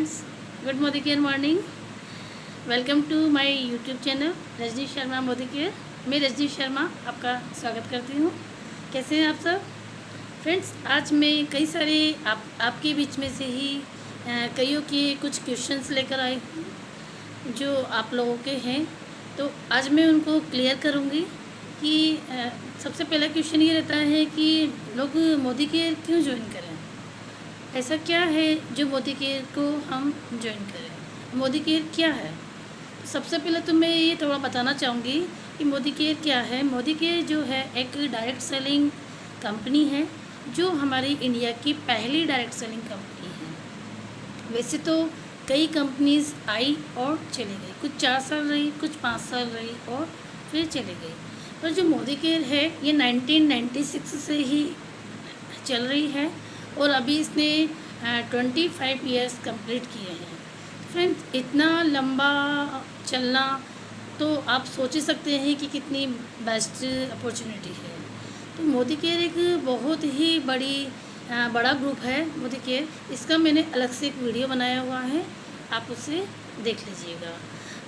Friends, good Modi care morning. Welcome to my YouTube channel Rajni Sharma Modi care. मैं रजनी शर्मा आपका स्वागत करती हूँ। कैसे हैं आप सब फ्रेंड्स? आज मैं कई सारे आपके बीच में से ही कईयों के कुछ क्वेश्चंस लेकर आई हूँ जो आप लोगों के हैं। तो आज मैं उनको क्लियर करूँगी कि सबसे पहला क्वेश्चन ये रहता है कि लोग मोदी केयर क्यों ज्वाइन करें। ऐसा क्या है जो मोदी केयर को हम ज्वाइन करें? मोदी केयर क्या है? सबसे पहले तो मैं ये थोड़ा बताना चाहूँगी कि मोदी केयर क्या है। मोदी केयर जो है एक डायरेक्ट सेलिंग कंपनी है जो हमारी इंडिया की पहली डायरेक्ट सेलिंग कंपनी है। वैसे तो कई कंपनीज आई और चली गई, कुछ 4 साल रही, कुछ 5 साल रही और फिर चली गई। पर जो मोदी केयर है ये 1996 से ही चल रही है और अभी इसने 25 ईयर्स कंप्लीट किए हैं। फ्रेंड्स, इतना लंबा चलना तो आप सोच ही सकते हैं कि कितनी बेस्ट अपॉर्चुनिटी है। तो मोदी केयर एक बहुत ही बड़ा ग्रुप है मोदी केयर। इसका मैंने अलग से एक वीडियो बनाया हुआ है, आप उसे देख लीजिएगा।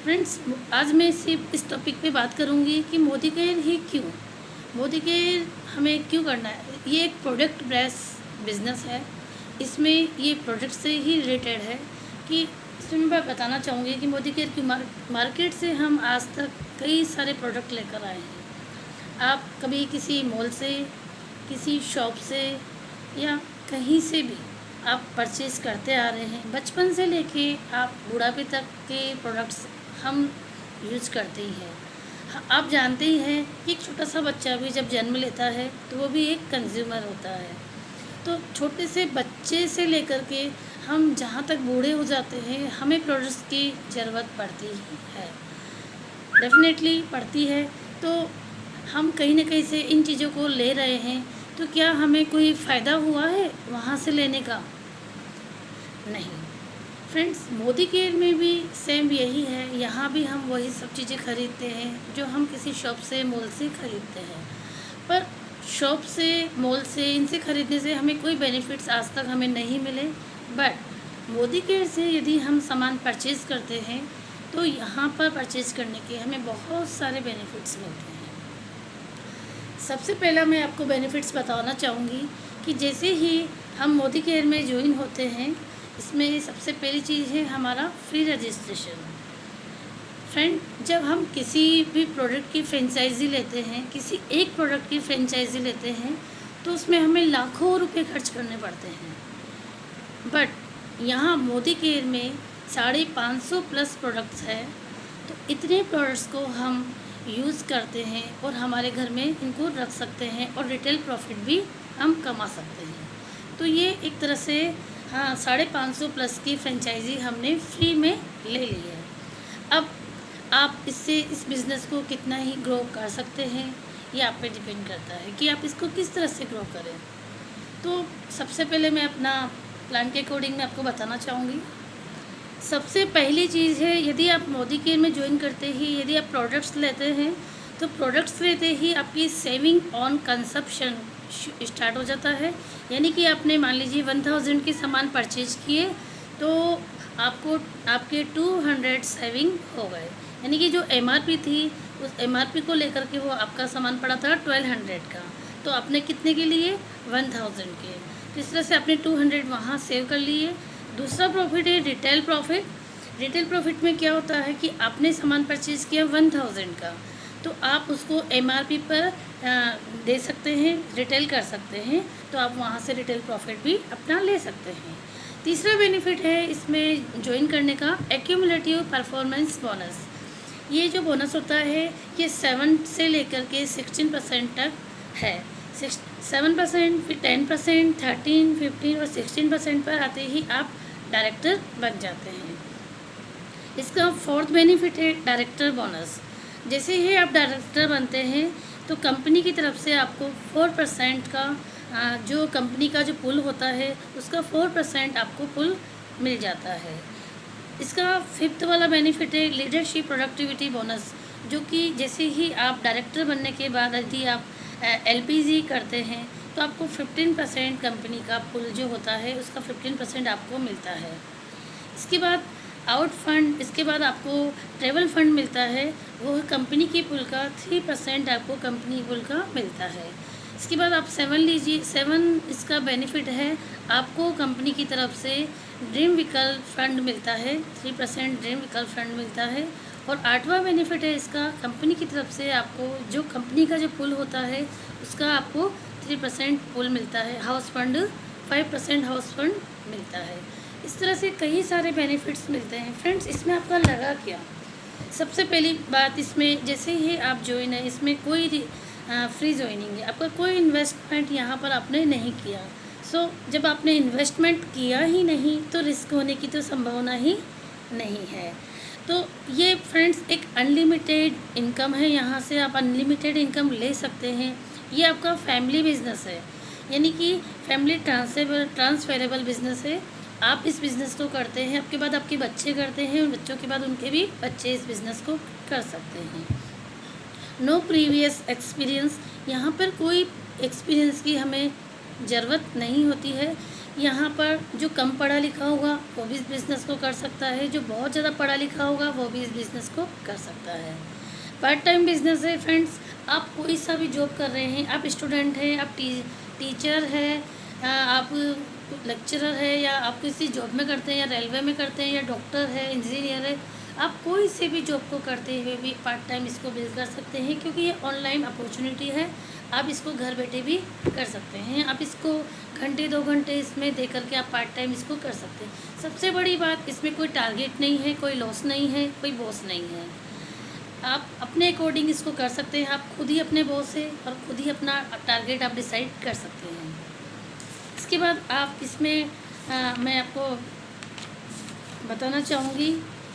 फ्रेंड्स, आज मैं सिर्फ इस टॉपिक पे बात करूँगी कि मोदी केयर ही क्यों, मोदी केयर हमें क्यों करना है। ये एक प्रोडक्ट बेस्ड बिज़नेस है। इसमें ये प्रोडक्ट से ही रिलेटेड है कि इसमें मैं बताना चाहूँगी कि मोदी केयर की मार्केट से हम आज तक कई सारे प्रोडक्ट लेकर आए हैं। आप कभी किसी मॉल से, किसी शॉप से या कहीं से भी आप परचेज़ करते आ रहे हैं। बचपन से लेके आप बुढ़ापे तक के प्रोडक्ट्स हम यूज़ करते ही हैं। आप जानते ही हैं कि एक छोटा सा बच्चा भी जब जन्म लेता है तो वो भी एक कंज्यूमर होता है। तो छोटे से बच्चे से लेकर के हम जहाँ तक बूढ़े हो जाते हैं हमें प्रोडक्ट्स की ज़रूरत पड़ती ही है, डेफिनेटली पड़ती है। तो हम कहीं ना कहीं से इन चीज़ों को ले रहे हैं, तो क्या हमें कोई फ़ायदा हुआ है वहाँ से लेने का? नहीं। फ्रेंड्स, मोदी केयर में भी सेम यही है। यहाँ भी हम वही सब चीज़ें खरीदते हैं जो हम किसी शॉप से, मॉल से ख़रीदते हैं। पर शॉप से, मॉल से, इनसे ख़रीदने से हमें कोई बेनिफिट्स आज तक हमें नहीं मिले। बट मोदी केयर से यदि हम सामान परचेज़ करते हैं तो यहाँ पर परचेज़ करने के हमें बहुत सारे बेनिफिट्स मिलते हैं। सबसे पहला मैं आपको बेनिफिट्स बताना चाहूँगी कि जैसे ही हम मोदी केयर में ज्वाइन होते हैं, इसमें सबसे पहली चीज़ है हमारा फ्री रजिस्ट्रेशन। फ्रेंड, जब हम किसी भी प्रोडक्ट की फ्रेंचाइजी लेते हैं, किसी एक प्रोडक्ट की फ्रेंचाइजी लेते हैं तो उसमें हमें लाखों रुपए खर्च करने पड़ते हैं। बट यहाँ मोदी केयर में 550 प्लस प्रोडक्ट्स हैं। तो इतने प्रोडक्ट्स को हम यूज़ करते हैं और हमारे घर में इनको रख सकते हैं और रिटेल प्रॉफिट भी हम कमा सकते हैं। तो ये एक तरह से 550 प्लस की फ्रेंचाइजी हमने फ्री में ले ली है। अब आप इससे इस बिज़नेस को कितना ही ग्रो कर सकते हैं ये आप पे डिपेंड करता है कि आप इसको किस तरह से ग्रो करें। तो सबसे पहले मैं अपना प्लान के अकॉर्डिंग मैं आपको बताना चाहूँगी। सबसे पहली चीज़ है, यदि आप मोदी केयर में ज्वाइन करते ही यदि आप प्रोडक्ट्स लेते हैं तो प्रोडक्ट्स लेते ही आपकी सेविंग ऑन कंजप्शन स्टार्ट हो जाता है। यानी कि आपने मान लीजिए 1000 के सामान परचेज किए तो आपको आपके 200 सेविंग हो गए। यानी कि जो MRP थी उस MRP को लेकर के वो आपका सामान पड़ा था 1200 का, तो आपने कितने के लिए 1000 के। तो इस तरह से आपने 200 वहाँ सेव कर लिए। दूसरा प्रॉफिट है रिटेल प्रॉफिट। रिटेल प्रॉफिट में क्या होता है कि आपने सामान परचेज़ किया 1000 का, तो आप उसको MRP पर दे सकते हैं, रिटेल कर सकते हैं, तो आप वहाँ से रिटेल प्रॉफिट भी अपना ले सकते हैं। तीसरा बेनिफिट है इसमें ज्वाइन करने का एक्यूमुलेटिव परफॉर्मेंस बोनस। ये जो बोनस होता है ये 7 से लेकर के 16% तक है। 7%, फिर 10%, 13, 15 और 16% पर आते ही आप डायरेक्टर बन जाते हैं। इसका फोर्थ बेनिफिट है डायरेक्टर बोनस। जैसे ही आप डायरेक्टर बनते हैं तो कंपनी की तरफ से आपको 4% का जो कंपनी का जो पुल होता है उसका 4% आपको पुल मिल जाता है। इसका फिफ्थ वाला बेनिफिट है लीडरशिप प्रोडक्टिविटी बोनस, जो कि जैसे ही आप डायरेक्टर बनने के बाद यदि आप LPG करते हैं तो आपको 15% कंपनी का पुल जो होता है उसका 15% आपको मिलता है। इसके बाद आउट फंड, इसके बाद आपको ट्रेवल फंड मिलता है, वो कंपनी की पुल का 3% आपको कंपनी पुल का मिलता है। इसके बाद आप 7 लीजिए, 7 इसका बेनिफिट है, आपको कंपनी की तरफ से ड्रीम व्हीकल फंड मिलता है, 3% ड्रीम व्हीकल फंड मिलता है। और 8वां बेनिफिट है इसका, कंपनी की तरफ से आपको जो कंपनी का जो पुल होता है उसका आपको 3% पुल मिलता है। हाउस फंड 5% हाउस फंड मिलता है। इस तरह से कई सारे बेनिफिट्स मिलते हैं। फ्रेंड्स, इसमें आपका लगा क्या? सबसे पहली बात, इसमें जैसे ही आप ज्वाइन है, इसमें कोई फ्री ज्वाइनिंग है, आपका कोई इन्वेस्टमेंट यहाँ पर आपने नहीं किया। जब आपने इन्वेस्टमेंट किया ही नहीं तो रिस्क होने की तो संभावना ही नहीं है। तो ये फ्रेंड्स एक अनलिमिटेड इनकम है, यहाँ से आप अनलिमिटेड इनकम ले सकते हैं। ये आपका फैमिली बिजनेस है, यानी कि फैमिली ट्रांसफरेबल बिजनेस है। आप इस बिज़नेस को करते हैं, आपके बाद आपके बच्चे करते हैं, उन बच्चों के बाद उनके भी बच्चे इस बिज़नेस को कर सकते हैं। नो प्रीवियस एक्सपीरियंस, यहाँ पर कोई एक्सपीरियंस की हमें ज़रूरत नहीं होती है। यहाँ पर जो कम पढ़ा लिखा होगा वो भी इस बिज़नेस को कर सकता है, जो बहुत ज़्यादा पढ़ा लिखा होगा वो भी इस बिज़नेस को कर सकता है। पार्ट टाइम बिज़नेस है फ्रेंड्स, आप कोई सा भी जॉब कर रहे हैं, आप स्टूडेंट हैं, आप टीचर है, आप लेक्चरर है, या आप किसी जॉब में करते हैं, या रेलवे में करते हैं, या डॉक्टर है, इंजीनियर है, आप कोई से भी जॉब को करते हुए भी पार्ट टाइम इसको बिल्ड कर सकते हैं, क्योंकि ये ऑनलाइन अपॉर्चुनिटी है। आप इसको घर बैठे भी कर सकते हैं, आप इसको घंटे 2 घंटे इसमें दे करके आप पार्ट टाइम इसको कर सकते हैं। सबसे बड़ी बात, इसमें कोई टारगेट नहीं है, कोई लॉस नहीं है, कोई बॉस नहीं है। आप अपने अकॉर्डिंग इसको कर सकते हैं, आप खुद ही अपने बॉस है और खुद ही अपना टारगेट आप डिसाइड कर सकते हैं। इसके बाद आप इसमें मैं आपको बताना चाहूँगी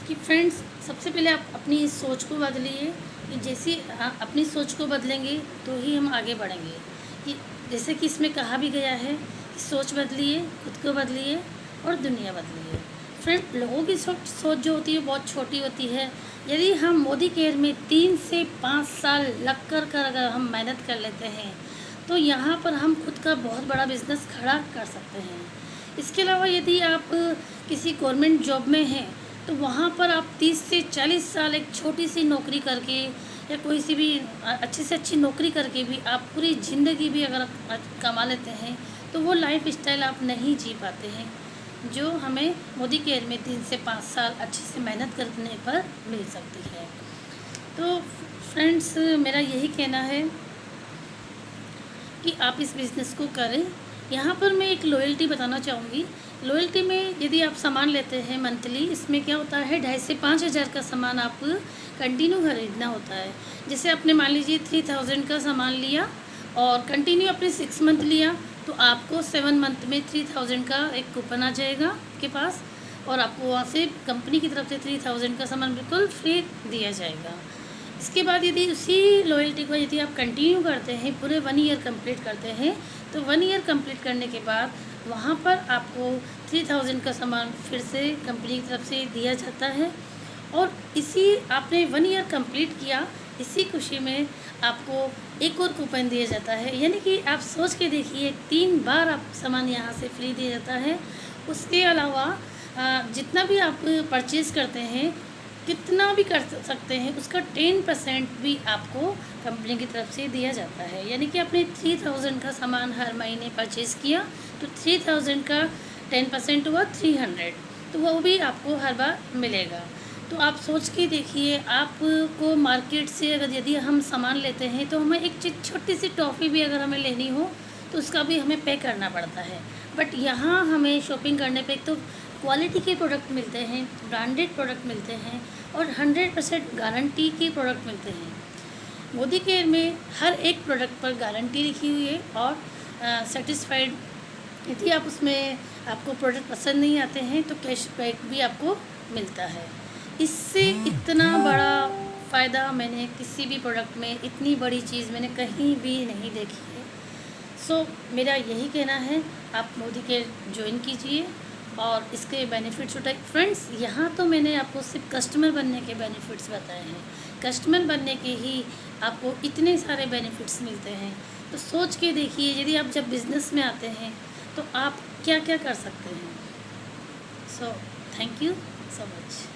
कि फ्रेंड्स, सबसे पहले आप अपनी सोच को बदलिए, कि जैसी अपनी सोच को बदलेंगे तो ही हम आगे बढ़ेंगे। कि जैसे कि इसमें कहा भी गया है कि सोच बदलिए, खुद को बदलिए और दुनिया बदलिए। फ्रेंड, लोगों की सोच जो होती है बहुत छोटी होती है। यदि हम मोदी केयर में 3 से 5 साल लग कर अगर हम मेहनत कर लेते हैं तो यहाँ पर हम खुद का बहुत बड़ा बिजनेस खड़ा कर सकते हैं। इसके अलावा यदि आप किसी गवर्नमेंट जॉब में हैं तो वहाँ पर आप 30 से 40 साल एक छोटी सी नौकरी करके या कोई सी भी अच्छी से अच्छी नौकरी करके भी आप पूरी ज़िंदगी भी अगर कमा लेते हैं तो वो लाइफ स्टाइल आप नहीं जी पाते हैं जो हमें मोदी केयर में 3 से 5 साल अच्छे से मेहनत करने पर मिल सकती है। तो फ्रेंड्स, मेरा यही कहना है कि आप इस बिज़नेस को करें। यहाँ पर मैं एक लॉयल्टी बताना चाहूँगी। लॉयल्टी में यदि आप सामान लेते हैं मंथली, इसमें क्या होता है 2500 से 5000 का सामान आप कंटिन्यू खरीदना होता है। जैसे आपने मान लीजिए 3000 का सामान लिया और कंटिन्यू आपने 6 मंथ लिया तो आपको 7 मंथ में 3000 का एक कूपन आ जाएगा आपके पास और आपको वहाँ से कंपनी की तरफ से 3000 का सामान बिल्कुल फ्री दिया जाएगा। इसके बाद यदि उसी लॉयल्टी को यदि आप कंटिन्यू करते हैं, पूरे 1 ईयर कंप्लीट करते हैं, तो 1 ईयर कंप्लीट करने के बाद वहाँ पर आपको 3000 का सामान फिर से कंपनी की तरफ से दिया जाता है। और इसी आपने 1 ईयर कंप्लीट किया, इसी खुशी में आपको एक और कूपन दिया जाता है। यानी कि आप सोच के देखिए 3 बार आप सामान यहाँ से फ्री दिया जाता है। उसके अलावा जितना भी आप परचेज़ करते हैं, कितना भी कर सकते हैं, उसका 10% भी आपको कंपनी की तरफ से दिया जाता है। यानी कि आपने 3000 का सामान हर महीने परचेज़ किया तो 3000 का 10% हुआ 300, तो वो भी आपको हर बार मिलेगा। तो आप सोच के देखिए, आपको मार्केट से अगर यदि हम सामान लेते हैं तो हमें एक छोटी सी टॉफ़ी भी अगर हमें लेनी हो तो उसका भी हमें पे करना पड़ता है। बट यहाँ हमें शॉपिंग करने पे एक तो क्वालिटी के प्रोडक्ट मिलते हैं, ब्रांडेड प्रोडक्ट मिलते हैं और 100% गारंटी के प्रोडक्ट मिलते हैं। मोदी केयर में हर एक प्रोडक्ट पर गारंटी लिखी हुई है और सेटिस्फाइड, यदि आप उसमें आपको प्रोडक्ट पसंद नहीं आते हैं तो कैशबैक भी आपको मिलता है। इससे इतना बड़ा फ़ायदा मैंने किसी भी प्रोडक्ट में, इतनी बड़ी चीज़ मैंने कहीं भी नहीं देखी है। सो मेरा यही कहना है, आप मोदी केयर ज्वाइन कीजिए और इसके बेनिफिट्स उठाइए। फ्रेंड्स, यहाँ तो मैंने आपको सिर्फ कस्टमर बनने के बेनिफिट्स बताए हैं। कस्टमर बनने के ही आपको इतने सारे बेनिफिट्स मिलते हैं। तो सोच के देखिए, यदि आप जब बिज़नेस में आते हैं तो आप क्या क्या कर सकते हैं। So thank you so much.